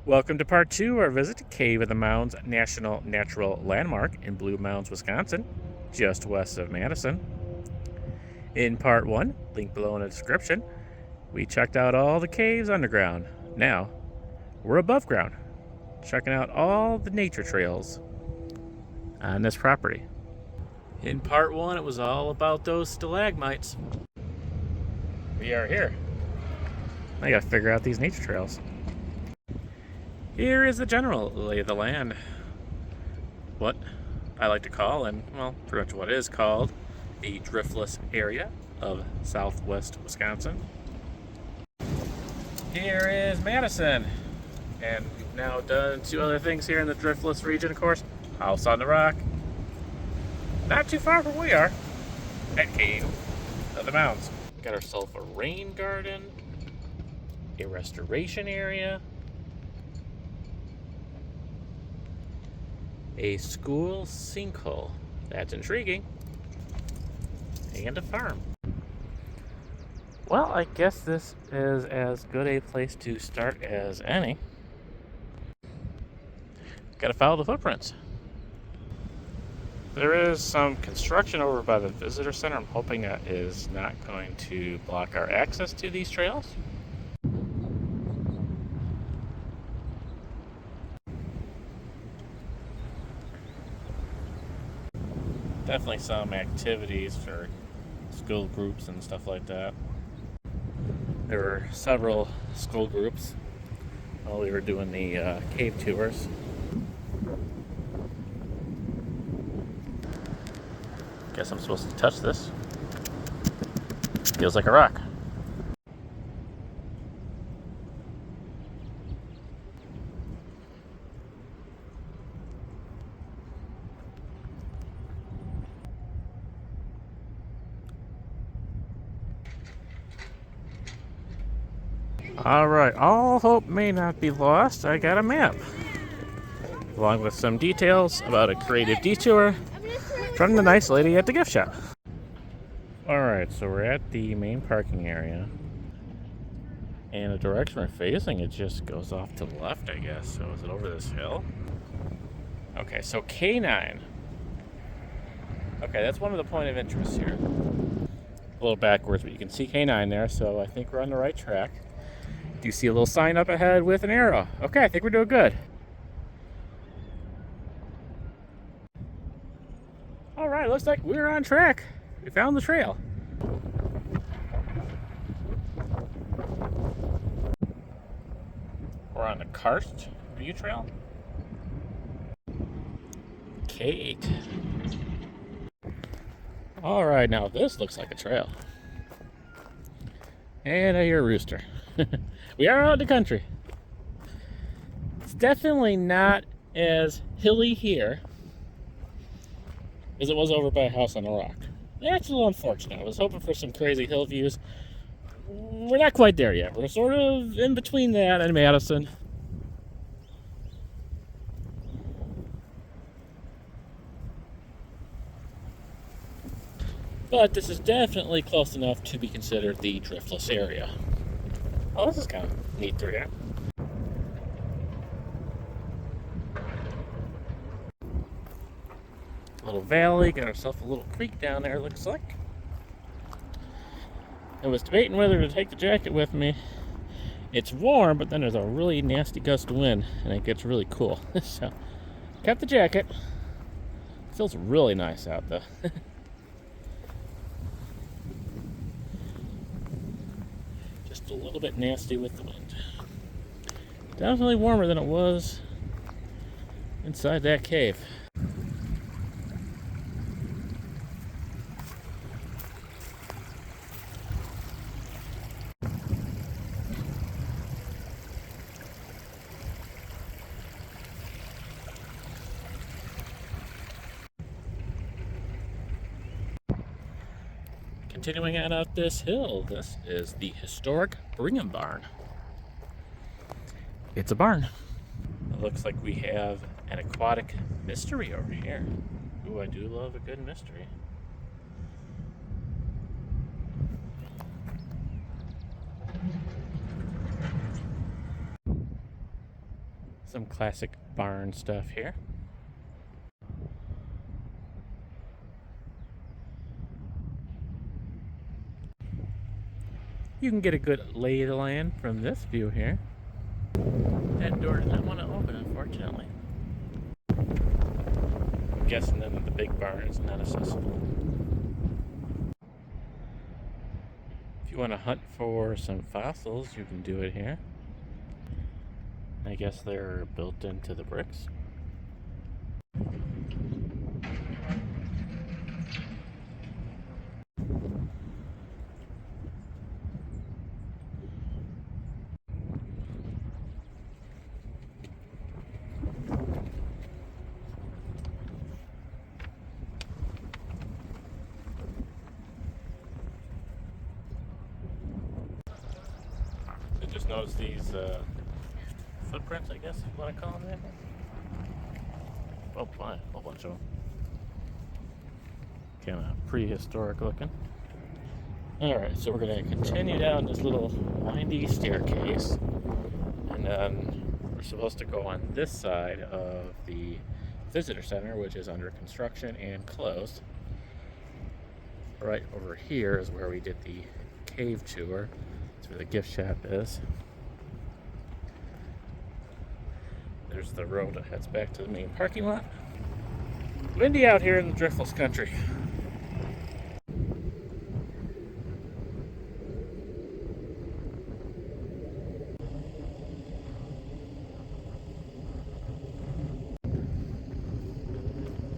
Welcome to part two of our visit to Cave of the Mounds National Natural Landmark in Blue Mounds, Wisconsin, just west of Madison. In part one, link below in the description, we checked out all the caves underground. Now, we're above ground, checking out all the nature trails on this property. In part one, it was all about those stalagmites. We are here. I gotta figure out these nature trails. Here is the general lay of the land. What I like to call, and well, pretty much what is called, the driftless area of southwest Wisconsin. Here is Madison, and we've now done two other things here in the driftless region, of course. House on the Rock, not too far from where we are, at Cave of the Mounds. Got ourselves a rain garden, a restoration area, a school sinkhole, that's intriguing, and a farm. Well, I guess this is as good a place to start as any. Gotta follow the footprints. There is some construction over by the visitor center. I'm hoping that is not going to block our access to these trails. Definitely some activities for school groups and stuff like that. There were several school groups while we were doing the cave tours. Guess I'm supposed to touch this. Feels like a rock. Alright, all hope may not be lost. I got a map, along with some details about a creative detour from the nice lady at the gift shop. Alright, so we're at the main parking area. And the direction we're facing, it just goes off to the left, I guess. So is it over this hill? Okay, so K9. Okay, that's one of the point of interest here. A little backwards, but you can see K9 there, so I think we're on the right track. Do you see a little sign up ahead with an arrow? Okay, I think we're doing good. Alright, looks like we're on track. We found the trail. We're on the Karst View Trail. K8. Alright, now this looks like a trail. And I hear a rooster. We are out in the country. It's definitely not as hilly here as it was over by a house on the rock. That's a little unfortunate. I was hoping for some crazy hill views. We're not quite there yet. We're sort of in between that and Madison. But this is definitely close enough to be considered the driftless area. Oh, this is kind of neat through here. Little valley, got ourselves a little creek down there, looks like. I was debating whether to take the jacket with me. It's warm, but then there's a really nasty gust of wind, and it gets really cool. So, kept the jacket. Feels really nice out, though. Just a little bit nasty with the wind. Definitely warmer than it was inside that cave. Continuing on out this hill, this is the historic Brigham Barn. It's a barn. It looks like we have an aquatic mystery over here. Ooh, I do love a good mystery. Some classic barn stuff here. You can get a good lay of the land from this view here. That door does not want to open, unfortunately. I'm guessing then that the big barn is not accessible. If you want to hunt for some fossils, you can do it here. I guess they're built into the bricks. I just noticed these footprints, I guess you want to call them that. Oh, fine, a whole bunch of them. Kind of prehistoric looking. Alright, so we're going to continue down this little windy staircase. And then we're supposed to go on this side of the visitor center, which is under construction and closed. Right over here is where we did the cave tour. That's where the gift shop is. There's the road that heads back to the main parking lot. Windy out here in the driftless country.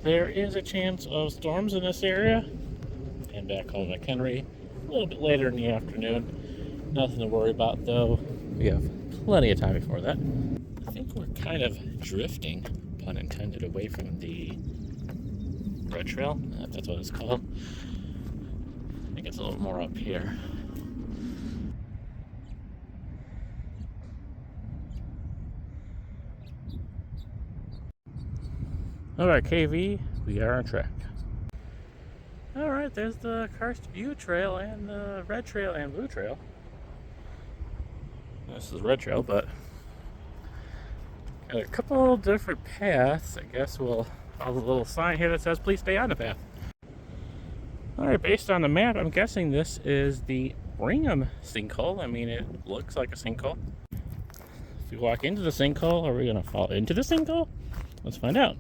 There is a chance of storms in this area and back home at McHenry a little bit later in the afternoon. Nothing to worry about though. We have plenty of time before that. I think we're kind of drifting, pun intended, away from the red trail, if that's what it's called. I think it's a little more up here. Alright, KV, we are on track. Alright, there's the Karst View Trail and the red trail and blue trail. This is the red trail, but got a couple different paths. I guess we'll follow the little sign here that says please stay on the path. Alright, based on the map, I'm guessing this is the Brigham sinkhole. I mean, it looks like a sinkhole. If we walk into the sinkhole, are we going to fall into the sinkhole? Let's find out.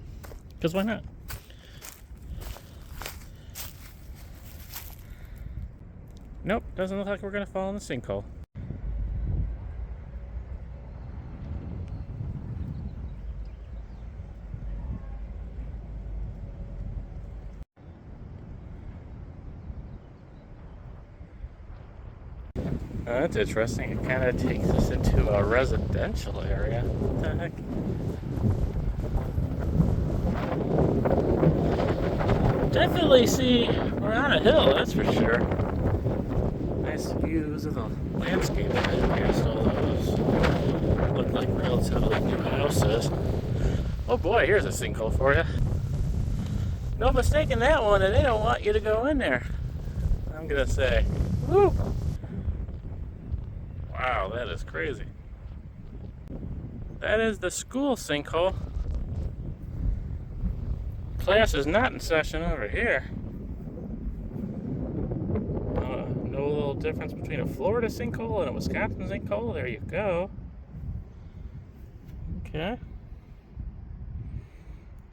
Because why not? Nope, doesn't look like we're going to fall in the sinkhole. That's interesting. It kind of takes us into a residential area. What the heck? Definitely see we're on a hill, that's for sure. Nice views of the landscape past all those look like relatively new houses. Oh boy, here's a sinkhole for you. No mistaking that one, and they don't want you to go in there. I'm gonna say, woo! Wow, that is crazy. That is the school sinkhole. Class is not in session over here. No little difference between a Florida sinkhole and a Wisconsin sinkhole. There you go. Okay.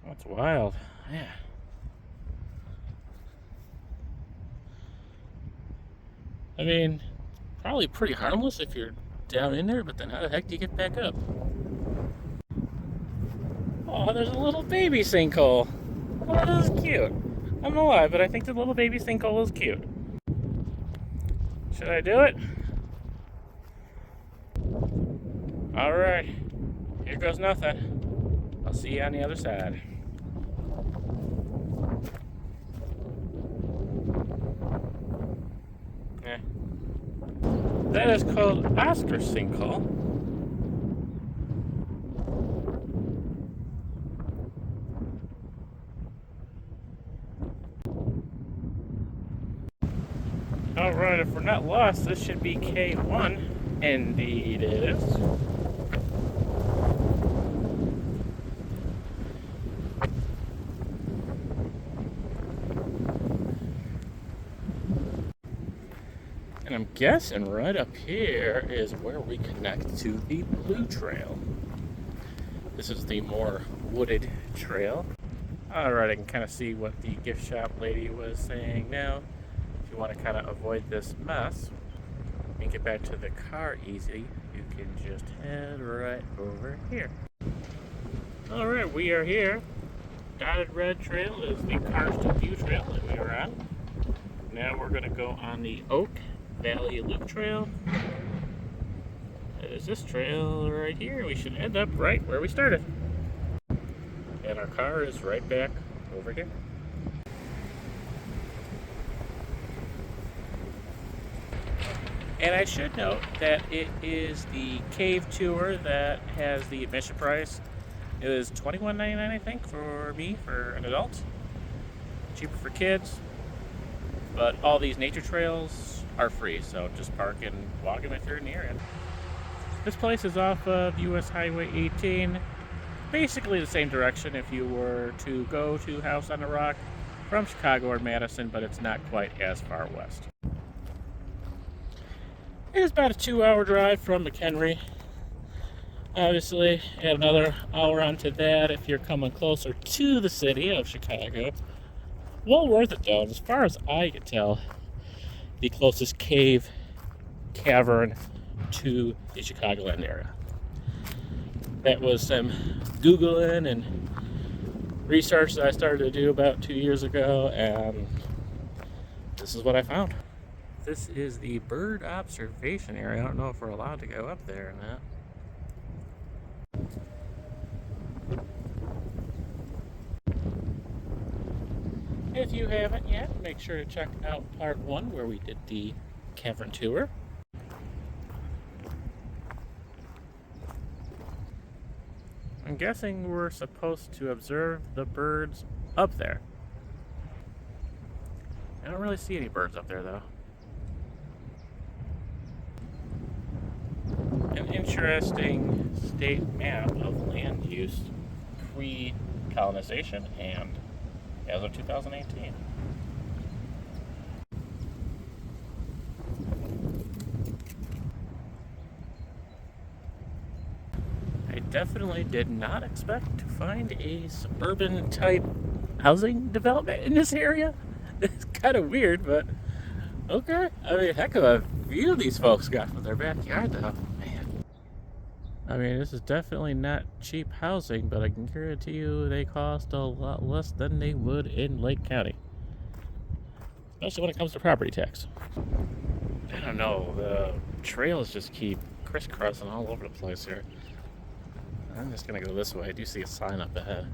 That's wild. Yeah. I mean, probably pretty harmless if you're down in there, but then how the heck do you get back up? Oh, there's a little baby sinkhole. Oh, this is cute. I don't know why, but I think the little baby sinkhole is cute. Should I do it? Alright. Here goes nothing. I'll see you on the other side. That is called Oscar sinkhole. Alright, if we're not lost, this should be K1. Indeed it is. I'm guessing right up here is where we connect to the Blue Trail. This is the more wooded trail. Alright, I can kind of see what the gift shop lady was saying now. If you want to kind of avoid this mess and get back to the car easy, you can just head right over here. Alright, we are here. Dotted red trail is the Karsten View Trail that we were on. Now we're going to go on the Oak Valley Loop Trail. That is this trail right here. We should end up right where we started. And our car is right back over here. And I should note that it is the cave tour that has the admission price. It was $21.99, I think, for me, for an adult. Cheaper for kids. But all these nature trails are free, so just park and walk them if you're near it. This place is off of US Highway 18. Basically the same direction if you were to go to House on the Rock from Chicago or Madison, but it's not quite as far west. It is about a 2-hour drive from McHenry. Obviously, add another hour onto that if you're coming closer to the city of Chicago. Well worth it though, as far as I can tell, the closest cavern to the Chicagoland area. That was some Googling and research that I started to do about 2 years ago, and this is what I found. This is the bird observation area. I don't know if we're allowed to go up there or not. If you haven't yet, make sure to check out part 1 where we did the cavern tour. I'm guessing we're supposed to observe the birds up there. I don't really see any birds up there though. An interesting state map of land use pre-colonization and as of 2018. I definitely did not expect to find a suburban type housing development in this area. It's kind of weird, but okay. I mean, heck of a view these folks got from their backyard though. Man. I mean, this is definitely not cheap housing, but I can guarantee you they cost a lot less than they would in Lake County. Especially when it comes to property tax. I don't know, the trails just keep crisscrossing all over the place here. I'm just gonna go this way. I do see a sign up ahead.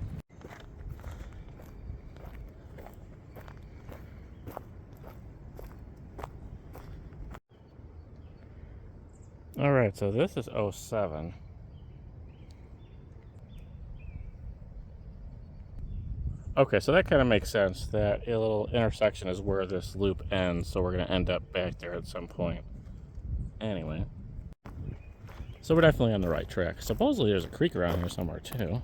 Alright, so this is 07. Okay, so that kind of makes sense. That a little intersection is where this loop ends, so we're going to end up back there at some point. Anyway. So we're definitely on the right track. Supposedly there's a creek around here somewhere, too.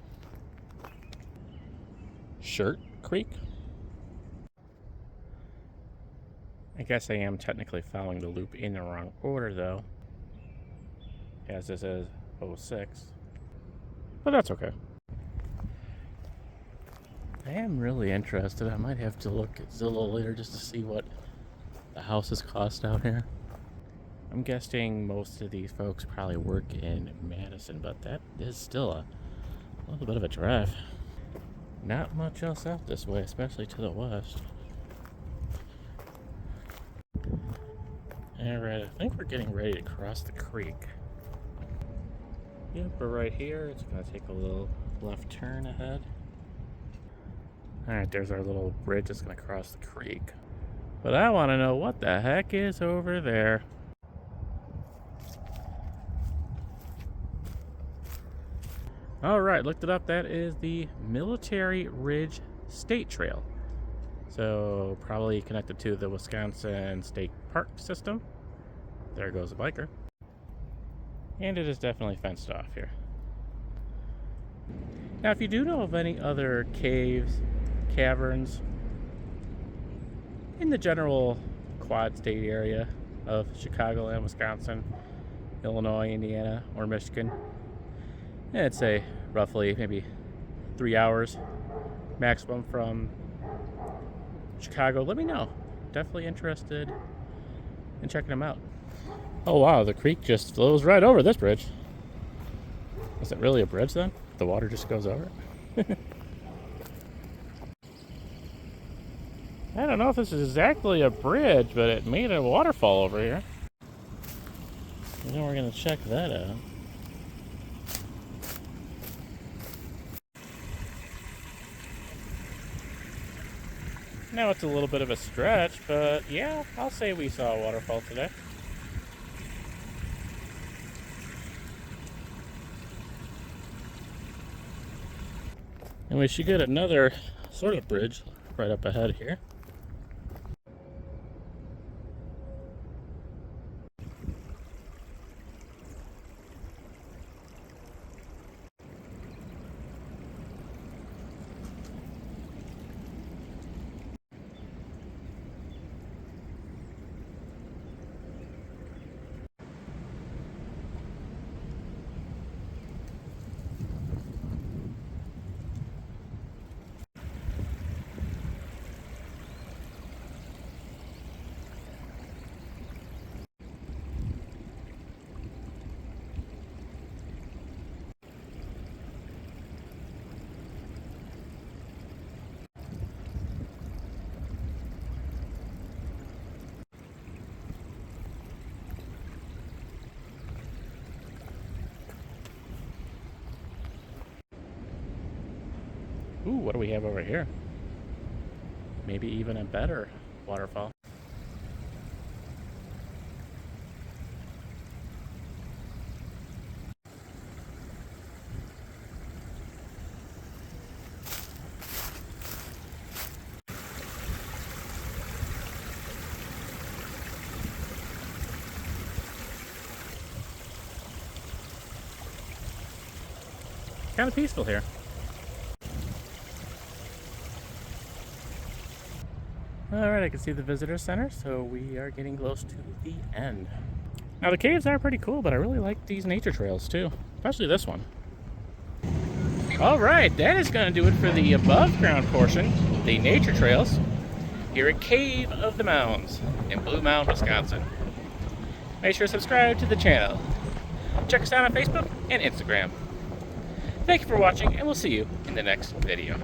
Shirt Creek? I guess I am technically following the loop in the wrong order, though. As this is 06. But that's okay. I am really interested. I might have to look at Zillow later just to see what the houses cost out here. I'm guessing most of these folks probably work in Madison, but that is still a little bit of a drive. Not much else out this way, especially to the west. Alright, I think we're getting ready to cross the creek. Yep, we're right here. It's going to take a little left turn ahead. Alright, there's our little bridge that's going to cross the creek. But I want to know what the heck is over there. Alright, looked it up. That is the Military Ridge State Trail. So, probably connected to the Wisconsin State Park system. There goes a biker. And it is definitely fenced off here. Now, if you do know of any other caves, caverns in the general Quad State area, of Chicagoland, Wisconsin, Illinois, Indiana, or Michigan. And I'd say roughly maybe 3 hours maximum from Chicago. Let me know. Definitely interested in checking them out. Oh wow, the creek just flows right over this bridge. Is it really a bridge then? The water just goes over it? I don't know if this is exactly a bridge, but it made a waterfall over here. And then we're gonna check that out. Now it's a little bit of a stretch, but yeah, I'll say we saw a waterfall today. And we should get another sort of bridge right up ahead here. Ooh, what do we have over here? Maybe even a better waterfall. Kind of peaceful here. Alright, I can see the visitor center, so we are getting close to the end. Now the caves are pretty cool, but I really like these nature trails too, especially this one. Alright, that is going to do it for the above ground portion, the nature trails, here at Cave of the Mounds in Blue Mounds, Wisconsin. Make sure to subscribe to the channel. Check us out on Facebook and Instagram. Thank you for watching, and we'll see you in the next video.